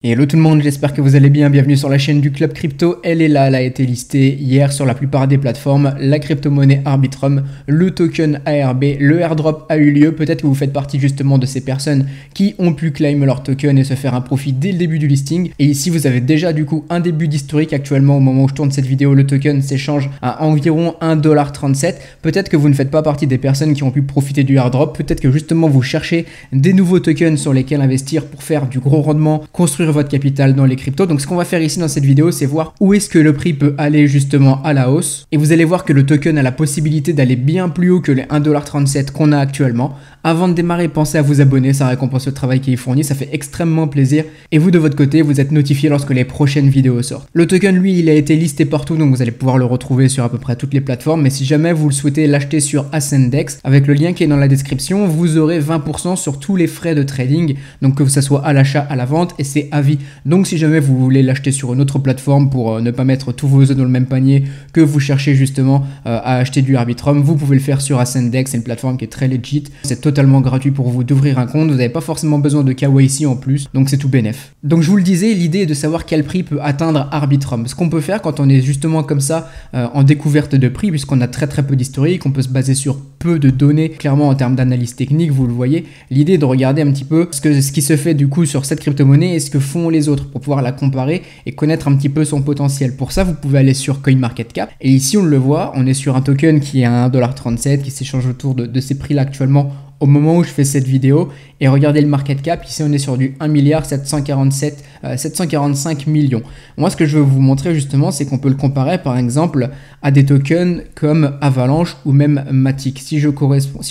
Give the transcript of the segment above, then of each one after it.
Hello tout le monde, j'espère que vous allez bien, bienvenue sur la chaîne du Club Crypto. Elle est là, elle a été listée hier sur la plupart des plateformes, la crypto-monnaie Arbitrum, le token ARB, le airdrop a eu lieu. Peut-être que vous faites partie justement de ces personnes qui ont pu claim leur token et se faire un profit dès le début du listing. Et ici vous avez déjà du coup un début d'historique. Actuellement au moment où je tourne cette vidéo, le token s'échange à environ 1,37$. Peut-être que vous ne faites pas partie des personnes qui ont pu profiter du airdrop, peut-être que justement vous cherchez des nouveaux tokens sur lesquels investir pour faire du gros rendement, construire votre capital dans les cryptos. Donc ce qu'on va faire ici dans cette vidéo, c'est voir où est-ce que le prix peut aller justement à la hausse. Et vous allez voir que le token a la possibilité d'aller bien plus haut que les 1,37$ qu'on a actuellement. Avant de démarrer, pensez à vous abonner, ça récompense le travail qui est fourni, ça fait extrêmement plaisir. Et vous de votre côté, vous êtes notifié lorsque les prochaines vidéos sortent. Le token, lui, il a été listé partout, donc vous allez pouvoir le retrouver sur à peu près toutes les plateformes. Mais si jamais vous le souhaitez l'acheter sur Ascendex, avec le lien qui est dans la description, vous aurez 20% sur tous les frais de trading. Donc que ce soit à l'achat, à la vente, et c'est à vie. Donc si jamais vous voulez l'acheter sur une autre plateforme pour ne pas mettre tous vos œufs dans le même panier, que vous cherchez justement à acheter du Arbitrum, vous pouvez le faire sur Ascendex. C'est une plateforme qui est très legit. C'est totalement gratuit pour vous d'ouvrir un compte. Vous n'avez pas forcément besoin de KYC en plus. Donc c'est tout bénef. Donc je vous le disais, l'idée est de savoir quel prix peut atteindre Arbitrum. Ce qu'on peut faire quand on est justement comme ça en découverte de prix, puisqu'on a très peu d'historique, on peut se baser sur peu de données, clairement en termes d'analyse technique, vous le voyez. L'idée est de regarder un petit peu ce qui se fait du coup sur cette crypto-monnaie et ce que font les autres pour pouvoir la comparer et connaître un petit peu son potentiel. Pour ça, vous pouvez aller sur CoinMarketCap et ici on le voit, on est sur un token qui est à 1,37$ qui s'échange autour de ces prix-là actuellement au moment où je fais cette vidéo. Et regardez le market cap, ici on est sur du 1,745 millions. Moi ce que je veux vous montrer justement, c'est qu'on peut le comparer par exemple à des tokens comme Avalanche ou même Matic. Si je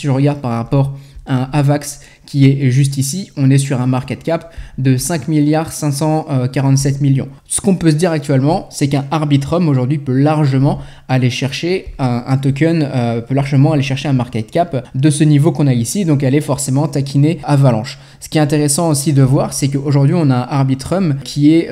regarde par rapport à un Avax qui est juste ici, on est sur un market cap de 5,547 millions. Ce qu'on peut se dire actuellement, c'est qu'un Arbitrum aujourd'hui peut largement aller chercher un token, peut largement aller chercher un market cap de ce niveau qu'on a ici, donc aller forcément taquiner Avalanche. Ce qui est intéressant aussi de voir, c'est qu'aujourd'hui on a un Arbitrum qui est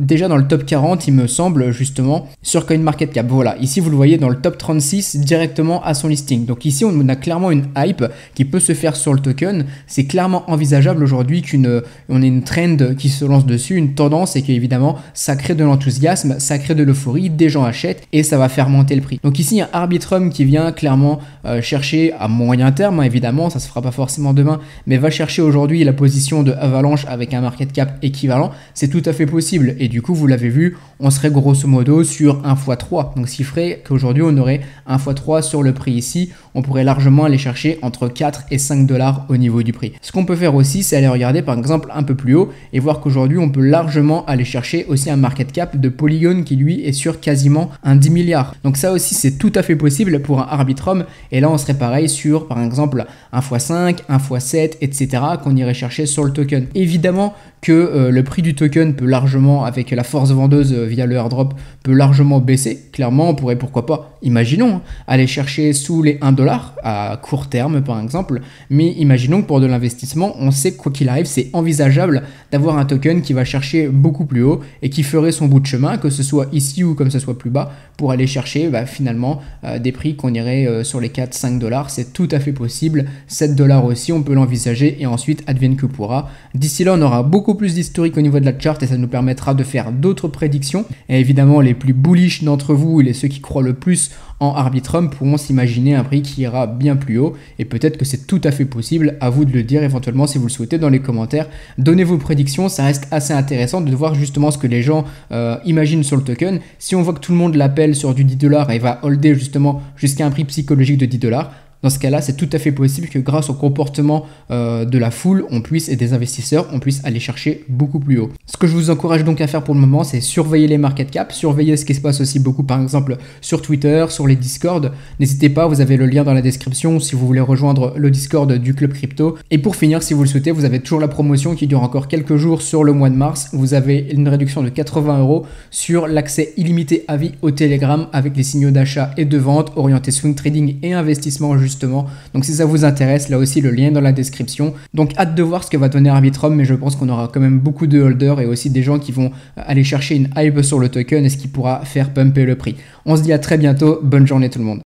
déjà dans le top 40, il me semble, justement, sur CoinMarketCap. Voilà, ici vous le voyez dans le top 36 directement à son listing. Donc ici on a clairement une hype qui peut se faire sur le token. C'est clairement envisageable aujourd'hui qu'on ait une trend qui se lance dessus, une tendance, et qu'évidemment ça crée de l'enthousiasme, ça crée de l'euphorie, des gens achètent et ça va faire monter le prix. Donc ici il y a un Arbitrum qui vient clairement chercher à moyen terme, hein, évidemment ça se fera pas forcément demain, mais va chercher aujourd'hui la position de Avalanche avec un market cap équivalent. C'est tout à fait possible et du coup vous l'avez vu, on serait grosso modo sur 1x3, donc ce qui ferait qu'aujourd'hui on aurait 1x3 sur le prix ici. On pourrait largement aller chercher entre 4 et 5 $ au niveau du prix. Ce qu'on peut faire aussi, c'est aller regarder par exemple un peu plus haut et voir qu'aujourd'hui on peut largement aller chercher aussi un market cap de Polygon qui lui est sur quasiment un 10 milliards. Donc ça aussi c'est tout à fait possible pour un Arbitrum, et là on serait pareil sur par exemple 1x5, 1x7, etc. qu'on irait chercher sur le token. Évidemment que le prix du token peut largement, avec la force vendeuse via le airdrop, peut largement baisser. Clairement, on pourrait, pourquoi pas, imaginons, aller chercher sous les 1$ à court terme par exemple. Mais imaginons que pour de l'investissement, on sait que quoi qu'il arrive, c'est envisageable d'avoir un token qui va chercher beaucoup plus haut et qui ferait son bout de chemin, que ce soit ici ou comme ce soit plus bas, pour aller chercher finalement des prix qu'on irait sur les 4-5 $. C'est tout à fait possible. 7 $ aussi, on peut l'envisager, et ensuite advienne que pourra. D'ici là, on aura beaucoup plus d'historique au niveau de la chart et ça nous permettra de faire d'autres prédictions. Et évidemment, les plus bullish d'entre vous, ceux qui croient le plus en Arbitrum, pourront s'imaginer un prix qui ira bien plus haut, et peut-être que c'est tout à fait possible. À vous de le dire éventuellement si vous le souhaitez dans les commentaires. Donnez vos prédictions, ça reste assez intéressant de voir justement ce que les gens imaginent sur le token. Si on voit que tout le monde l'appelle sur du 10 $ et va holder justement jusqu'à un prix psychologique de 10 $, dans ce cas-là, c'est tout à fait possible que grâce au comportement de la foule, et des investisseurs, on puisse aller chercher beaucoup plus haut. Ce que je vous encourage donc à faire pour le moment, c'est surveiller les market caps, surveiller ce qui se passe aussi beaucoup par exemple sur Twitter, sur les Discord. N'hésitez pas, vous avez le lien dans la description si vous voulez rejoindre le Discord du Club Crypto. Et pour finir, si vous le souhaitez, vous avez toujours la promotion qui dure encore quelques jours sur le mois de mars. Vous avez une réduction de 80 € sur l'accès illimité à vie au Telegram avec les signaux d'achat et de vente orientés swing trading et investissement justement. Donc si ça vous intéresse, là aussi le lien est dans la description. Donc hâte de voir ce que va donner Arbitrum, mais je pense qu'on aura quand même beaucoup de holders et aussi des gens qui vont aller chercher une hype sur le token et ce qui pourra faire pumper le prix. On se dit à très bientôt, bonne journée tout le monde.